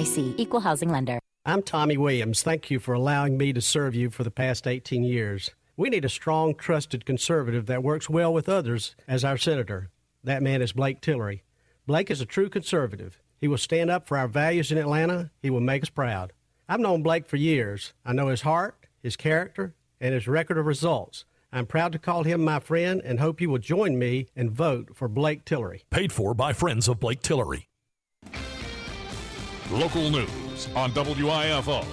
FDIC, Equal Housing Lender. I'm Tommy Williams. Thank you for allowing me to serve you for the past 18 years. We need a strong, trusted conservative that works well with others as our senator. That man is Blake Tillery. Blake is a true conservative. He will stand up for our values in Atlanta. He will make us proud. I've known Blake for years. I know his heart, his character, and his record of results. I'm proud to call him my friend and hope you will join me and vote for Blake Tillery. Paid for by friends of Blake Tillery. Local news on WIFO.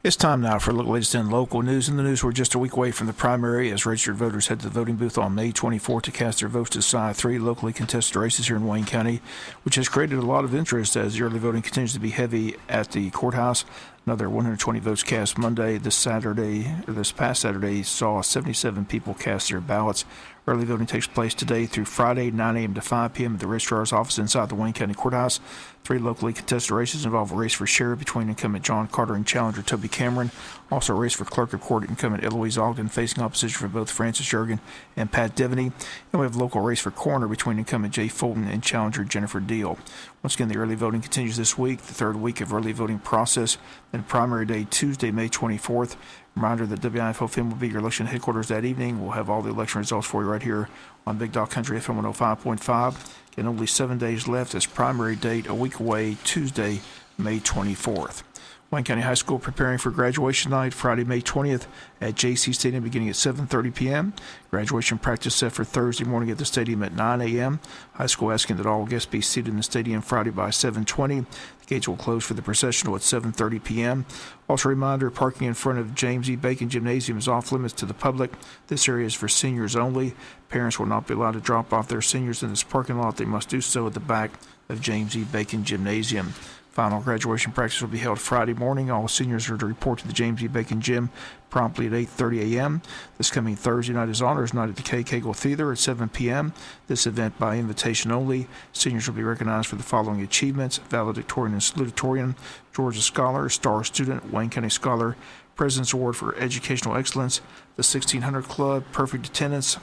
It's time now for a look at the latest in local news. In the news, we're just a week away from the primary as registered voters head to the voting booth on May 24th to cast their votes to decide 3 locally contested races here in Wayne County, which has created a lot of interest as the early voting continues to be heavy at the courthouse. Another 120 votes cast Monday. This past Saturday, saw 77 people cast their ballots. Early voting takes place today through Friday, 9 a.m. to 5 p.m. at the registrar's office inside the Wayne County Courthouse. 3 locally contested races involve a race for sheriff between incumbent John Carter and challenger Toby Cameron. Also a race for clerk of court, incumbent Eloise Ogden facing opposition from both Francis Jurgen and Pat Devaney. And we have a local race for coroner between incumbent Jay Fulton and challenger Jennifer Deal. Once again, the early voting continues this week, the third week of early voting process, and primary day Tuesday, May 24th. Reminder that WIFO FM will be your election headquarters that evening. We'll have all the election results for you right here on Big Dog Country FM 105.5. And only 7 days left as primary date, a week away, Tuesday, May 24th. Wayne County High School preparing for graduation night, Friday, May 20th at JC Stadium beginning at 7:30 p.m. Graduation practice set for Thursday morning at the stadium at 9 a.m. High school asking that all guests be seated in the stadium Friday by 7:20. The gates will close for the processional at 7:30 p.m. Also a reminder, parking in front of James E. Bacon Gymnasium is off limits to the public. This area is for seniors only. Parents will not be allowed to drop off their seniors in this parking lot. They must do so at the back of James E. Bacon Gymnasium. Final graduation practice will be held Friday morning. All seniors are to report to the James E. Bacon Gym promptly at 8:30 a.m. This coming Thursday night is Honors Night at the K. Cagle Theater at 7 p.m. This event by invitation only. Seniors will be recognized for the following achievements: valedictorian and salutatorian, Georgia Scholar, Star Student, Wayne County Scholar, President's Award for Educational Excellence, the 1600 Club, Perfect Attendance,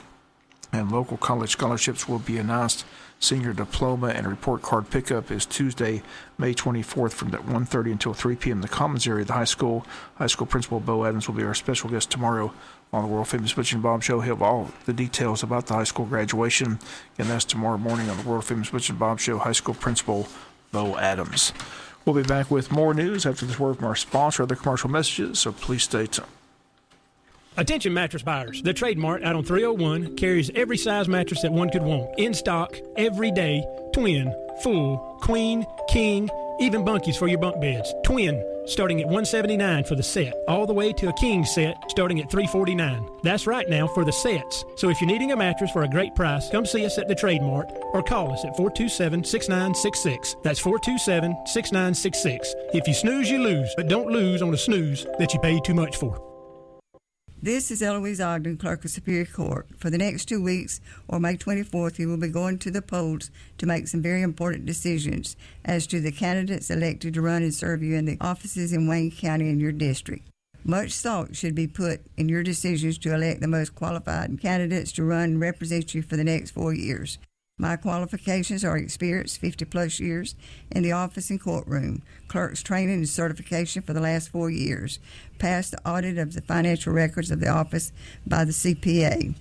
and local college scholarships will be announced. Senior diploma and report card pickup is Tuesday, May 24th from 1:30 until 3 p.m. in the Commons area of the high school. High school principal Bo Adams will be our special guest tomorrow on the world famous Butch and Bob Show. He'll have all the details about the high school graduation, and that's tomorrow morning on the world famous Butch and Bob Show. High school principal Bo Adams. We'll be back with more news after this word from our sponsor, other commercial messages, so please stay tuned. Attention mattress buyers. The Trade Mart out on 301 carries every size mattress that one could want. In stock, every day, twin, full, queen, king, even bunkies for your bunk beds. Twin, starting at $179 for the set, all the way to a king set starting at $349. That's right now for the sets. So if you're needing a mattress for a great price, come see us at the Trade Mart or call us at 427-6966. That's 427-6966. If you snooze, you lose, but don't lose on a snooze that you paid too much for. This is Eloise Ogden, Clerk of Superior Court. For the next 2 weeks, or May 24th, we will be going to the polls to make some very important decisions as to the candidates elected to run and serve you in the offices in Wayne County and your district. Much thought should be put in your decisions to elect the most qualified candidates to run and represent you for the next 4 years. My qualifications are experience, 50-plus years in the office and courtroom, clerk's training and certification for the last 4 years, passed the audit of the financial records of the office by the CPA,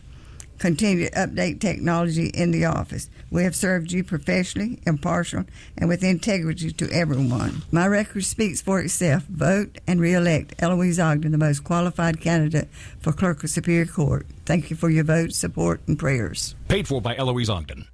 continue to update technology in the office. We have served you professionally, impartial, and with integrity to everyone. My record speaks for itself. Vote and re-elect Eloise Ogden, the most qualified candidate for Clerk of Superior Court. Thank you for your vote, support, and prayers. Paid for by Eloise Ogden.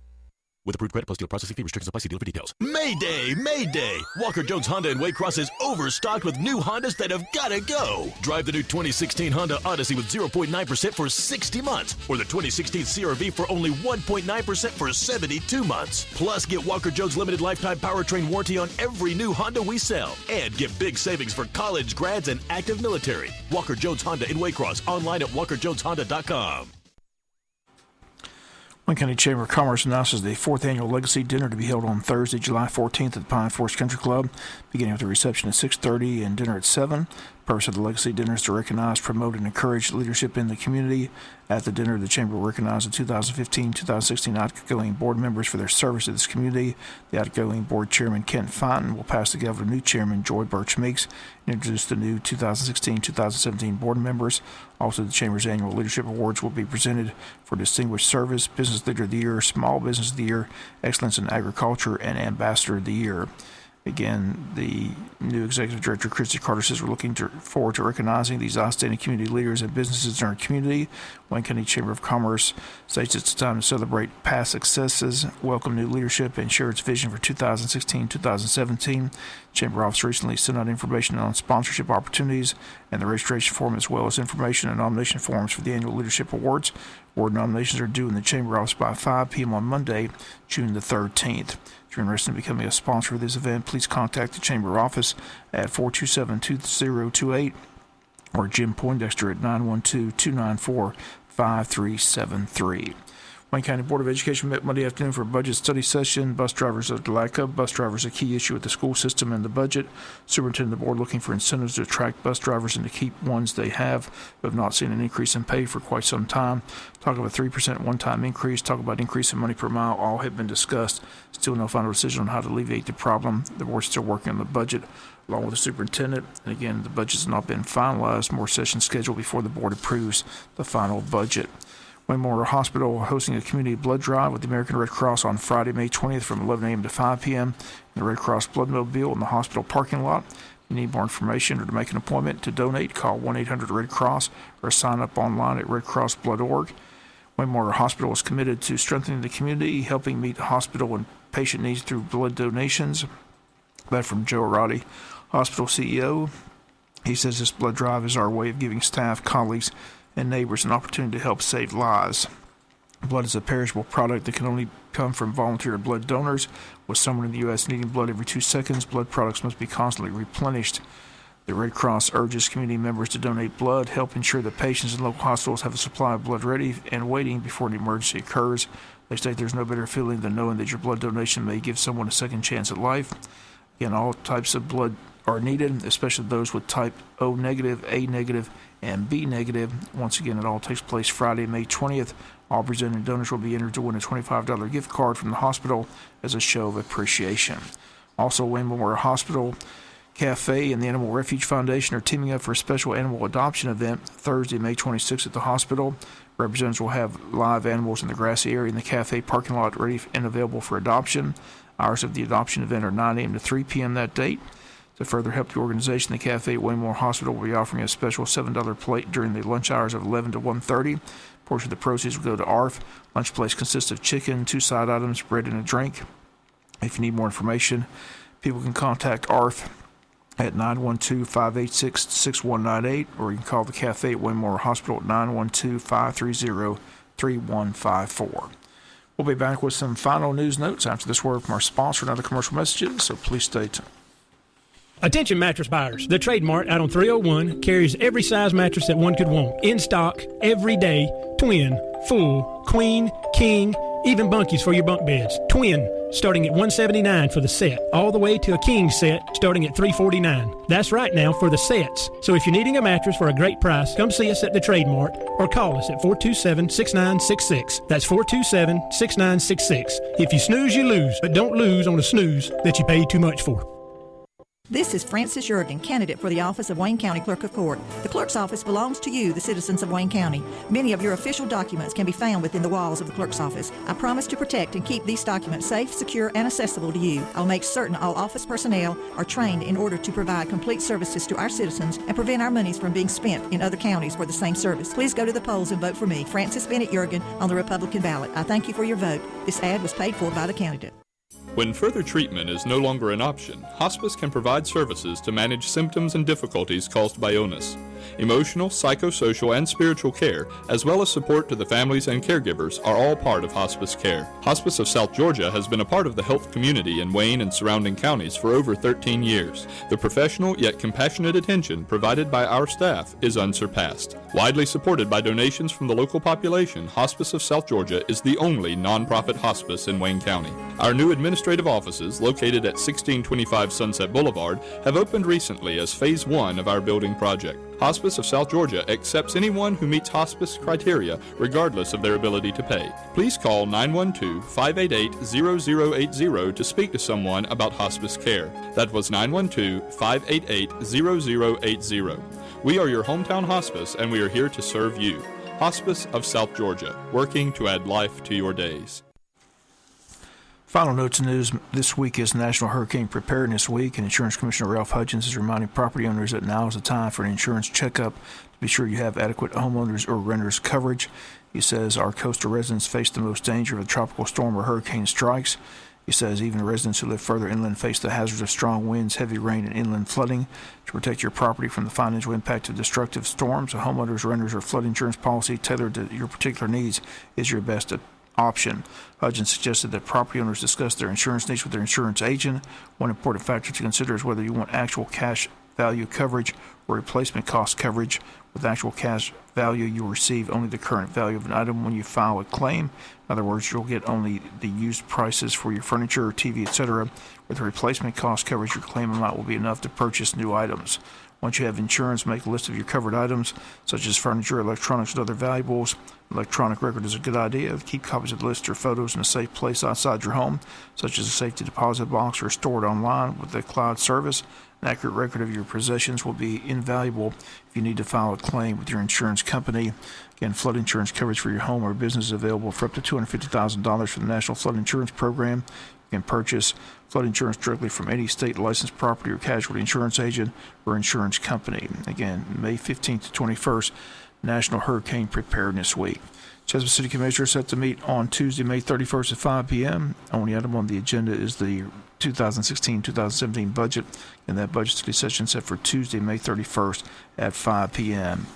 With approved credit plus dealer processing fee, restrictions apply. See dealer for details. Mayday! Mayday! Walker Jones Honda in Waycross is overstocked with new Hondas that have got to go. Drive the new 2016 Honda Odyssey with 0.9% for 60 months, or the 2016 CR-V for only 1.9% for 72 months. Plus, get Walker Jones limited lifetime powertrain warranty on every new Honda we sell, and get big savings for college grads and active military. Walker Jones Honda in Waycross. Online at walkerjoneshonda.com. Wayne County Chamber of Commerce announces the 4th Annual Legacy Dinner to be held on Thursday, July 14th at the Pine Forest Country Club, beginning with a reception at 6:30 and dinner at 7. purpose of the Legacy Dinner is to recognize, promote, and encourage leadership in the community. At the dinner, the Chamber will recognize the 2015-2016 outgoing board members for their service to this community. The outgoing board chairman, Kent Fonton, will pass the gavel to new chairman, Joy Birch Meeks, and introduce the new 2016-2017 board members. Also, the Chamber's annual Leadership Awards will be presented for Distinguished Service, Business Leader of the Year, Small Business of the Year, Excellence in Agriculture, and Ambassador of the Year. Again, the new Executive Director, Christy Carter, says we're looking forward to recognizing these outstanding community leaders and businesses in our community. Wayne County Chamber of Commerce states it's time to celebrate past successes, welcome new leadership, and share its vision for 2016-2017. Chamber office recently sent out information on sponsorship opportunities and the registration form, as well as information and nomination forms for the annual Leadership Awards. Award nominations are due in the Chamber office by 5 p.m. on Monday, June the 13th. If you're interested in becoming a sponsor of this event, please contact the Chamber office at 427-2028 or Jim Poindexter at 912-294-5373. Wayne County Board of Education met Monday afternoon for a budget study session. Bus drivers are the lack of bus drivers a key issue with the school system and the budget. Superintendent of the board looking for incentives to attract bus drivers and to keep ones they have, but have not seen an increase in pay for quite some time. Talk about a 3% one-time increase. Talk about increase in money per mile. All have been discussed. Still no final decision on how to alleviate the problem. The board's still working on the budget along with the superintendent. And again, the budget's not been finalized. More sessions scheduled before the board approves the final budget. Wayne Memorial Hospital hosting a community blood drive with the American Red Cross on Friday, May 20th from 11 a.m. to 5 p.m. in the Red Cross Bloodmobile in the hospital parking lot. If you need more information or to make an appointment to donate, call 1-800-RED-CROSS or sign up online at redcrossblood.org. Wayne Memorial Hospital is committed to strengthening the community, helping meet hospital and patient needs through blood donations. That from Joe Arati, hospital CEO. He says this blood drive is our way of giving staff, colleagues, and neighbors an opportunity to help save lives. Blood is a perishable product that can only come from volunteer blood donors. With someone in the U.S. needing blood every 2 seconds, blood products must be constantly replenished. The Red Cross urges community members to donate blood, help ensure that patients in local hospitals have a supply of blood ready and waiting before an emergency occurs. They state there's no better feeling than knowing that your blood donation may give someone a second chance at life. Again, all types of blood are needed, especially those with type O negative, A negative, and B negative. Once again, it all takes place Friday, May 20th. All presenting donors will be entered to win a $25 gift card from the hospital as a show of appreciation. Also, Wayne Memorial Hospital Cafe and the Animal Refuge Foundation are teaming up for a special animal adoption event Thursday, May 26th at the hospital. Representatives will have live animals in the grassy area in the cafe parking lot ready and available for adoption. Hours of the adoption event are 9 a.m. to 3 p.m. that date. To further help the organization, the cafe at Wayne Memorial Hospital will be offering a special $7 plate during the lunch hours of 11 to 1:30. A portion of the proceeds will go to ARF. Lunch place consists of chicken, 2 side items, bread, and a drink. If you need more information, people can contact ARF at 912-586-6198, or you can call the cafe at Wayne Memorial Hospital at 912-530-3154. We'll be back with some final news notes after this word from our sponsor and other commercial messages, so please stay tuned. Attention mattress buyers. The Trade Mart out on 301 carries every size mattress that one could want. In stock, every day, twin, full, queen, king, even bunkies for your bunk beds. Twin, starting at $179 for the set, all the way to a king set starting at $349. That's right now for the sets. So if you're needing a mattress for a great price, come see us at the Trade Mart or call us at 427-6966. That's 427-6966. If you snooze, you lose, but don't lose on a snooze that you paid too much for. This is Frances Yergin, candidate for the office of Wayne County Clerk of Court. The clerk's office belongs to you, the citizens of Wayne County. Many of your official documents can be found within the walls of the clerk's office. I promise to protect and keep these documents safe, secure, and accessible to you. I'll make certain all office personnel are trained in order to provide complete services to our citizens and prevent our monies from being spent in other counties for the same service. Please go to the polls and vote for me, Frances Bennett Yergin, on the Republican ballot. I thank you for your vote. This ad was paid for by the candidate. When further treatment is no longer an option, hospice can provide services to manage symptoms and difficulties caused by illness. Emotional, psychosocial, and spiritual care, as well as support to the families and caregivers, are all part of hospice care. Hospice of South Georgia has been a part of the health community in Wayne and surrounding counties for over 13 years. The professional yet compassionate attention provided by our staff is unsurpassed. Widely supported by donations from the local population, Hospice of South Georgia is the only nonprofit hospice in Wayne County. Our new administrative administrative offices located at 1625 Sunset Boulevard have opened recently as Phase 1 of our building project. Hospice of South Georgia accepts anyone who meets hospice criteria regardless of their ability to pay. Please call 912-588-0080 to speak to someone about hospice care. That was 912-588-0080. We are your hometown hospice, and we are here to serve you. Hospice of South Georgia, working to add life to your days. Final notes and news this week is National Hurricane Preparedness Week, and Insurance Commissioner Ralph Hudgens is reminding property owners that now is the time for an insurance checkup to be sure you have adequate homeowners or renters coverage. He says our coastal residents face the most danger of a tropical storm or hurricane strikes. He says even residents who live further inland face the hazards of strong winds, heavy rain, and inland flooding. To protect your property from the financial impact of destructive storms, a homeowners, renters, or flood insurance policy tailored to your particular needs is your best option. Hudgens suggested that property owners discuss their insurance needs with their insurance agent. One important factor to consider is whether you want actual cash value coverage or replacement cost coverage. With actual cash value, you will receive only the current value of an item when you file a claim. In other words, you'll get only the used prices for your furniture, TV, etc. With replacement cost coverage, your claim amount will be enough to purchase new items. Once you have insurance, make a list of your covered items, such as furniture, electronics, and other valuables. Electronic record is a good idea. Keep copies of the list or photos in a safe place outside your home, such as a safety deposit box, or stored online with the cloud service. An accurate record of your possessions will be invaluable if you need to file a claim with your insurance company. Again, flood insurance coverage for your home or business is available for up to $250,000 from the National Flood Insurance Program. You can purchase flood insurance directly from any state licensed property or casualty insurance agent or insurance company. Again, May 15th to 21st, National Hurricane Preparedness Week. Jesup City Commissioners set to meet on Tuesday, May 31st at 5 p.m. Only item on the agenda is the 2016-2017 budget, and that budget study session set for Tuesday, May 31st at 5 p.m.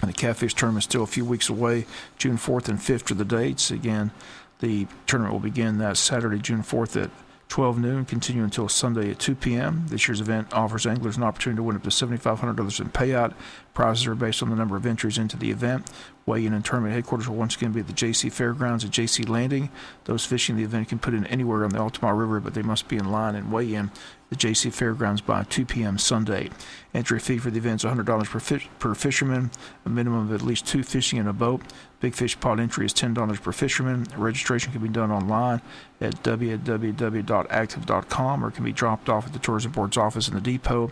And the Catfish Tournament is still a few weeks away. June 4th and 5th are the dates. Again, the tournament will begin that Saturday, June 4th at 12 noon, continue until Sunday at 2 p.m. This year's event offers anglers an opportunity to win up to $7,500 in payout. Prizes are based on the number of entries into the event. Weigh-in and tournament headquarters will once again be at the J.C. Fairgrounds at J.C. Landing. Those fishing the event can put in anywhere on the Altamaha River, but they must be in line and weigh in the J.C. Fairgrounds by 2 p.m. Sunday. Entry fee for the event is $100 per fisherman, a minimum of at least 2 fishing in a boat. Big Fish Pod entry is $10 per fisherman. Registration can be done online at www.active.com or can be dropped off at the Tourism Board's office in the depot.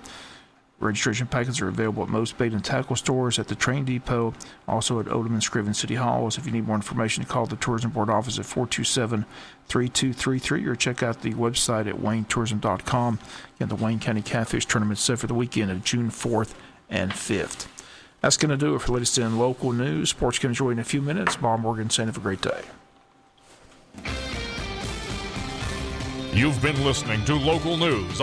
Registration packets are available at most bait and tackle stores, at the train depot, also at Odom and Scriven City Halls. If you need more information, call the Tourism Board office at 427-3233 or check out the website at waynetourism.com. Again, the Wayne County Catfish Tournament is set for the weekend of June 4th and 5th. That's going to do it for latest in local news. Sports can enjoy in a few minutes. Bob Morgan saying have a great day. You've been listening to local news